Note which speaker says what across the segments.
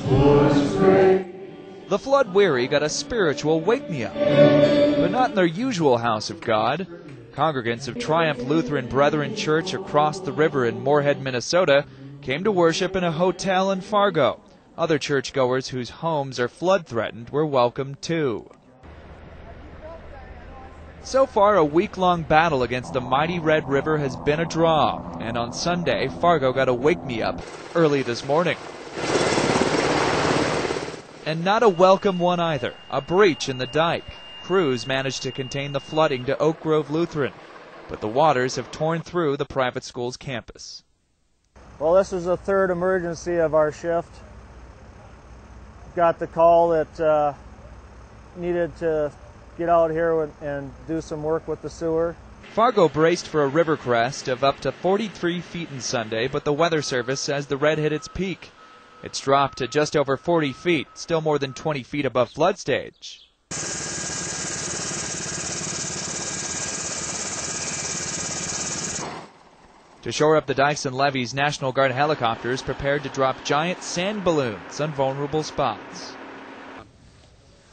Speaker 1: The flood-weary got a spiritual wake-me-up, but not in their usual house of God. Congregants of Triumph Lutheran Brethren Church across the river in Moorhead, Minnesota, came to worship in a hotel in Fargo. Other churchgoers whose homes are flood-threatened were welcomed too. So far, a week-long battle against the mighty Red River has been a draw, and on Sunday, Fargo got a wake-me-up early this morning. And not a welcome one either, a breach in the dike. Crews managed to contain the flooding to Oak Grove Lutheran, but the waters have torn through the private school's campus.
Speaker 2: Well, this is the third emergency of our shift. Got the call that needed to get out here and do some work with the sewer.
Speaker 1: Fargo braced for a river crest of up to 43 feet on Sunday, but the Weather Service says the red hit its peak. It's dropped to just over 40 feet, still more than 20 feet above flood stage. To shore up the dikes and levees, National Guard helicopters prepared to drop giant sand balloons on vulnerable spots.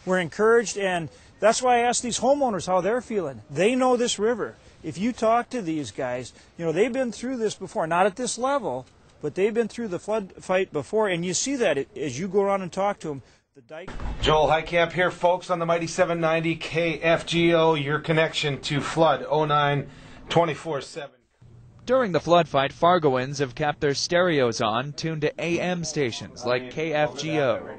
Speaker 3: We're encouraged, and that's why I asked these homeowners how they're feeling. They know this river. If you talk to these guys, you know, they've been through this before, not at this level, but they've been through the flood fight before, and you see that as you go around and talk to them. The dike.
Speaker 4: Joel Heicamp here, folks, on the Mighty 790 KFGO, your connection to flood 09 24/7.
Speaker 1: During the flood fight, Fargoans have kept their stereos on, tuned to AM stations like KFGO.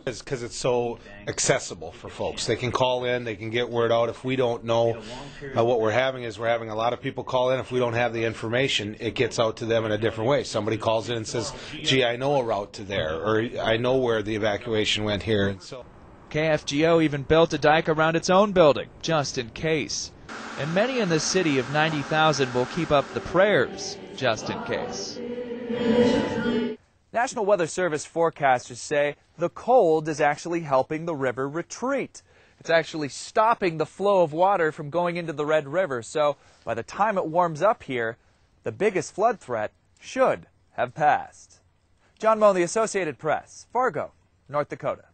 Speaker 4: Because it's so accessible for folks. They can call in, they can get word out. If we don't know what we're having a lot of people call in. If we don't have the information, it gets out to them in a different way. Somebody calls in and says, gee, I know a route to there, or I know where the evacuation went here. And so
Speaker 1: KFGO even built a dike around its own building, just in case. And many in the city of 90,000 will keep up the prayers, just in case. National Weather Service forecasters say the cold is actually helping the river retreat. It's actually stopping the flow of water from going into the Red River, so by the time it warms up here, the biggest flood threat should have passed. John Moe, The Associated Press, Fargo, North Dakota.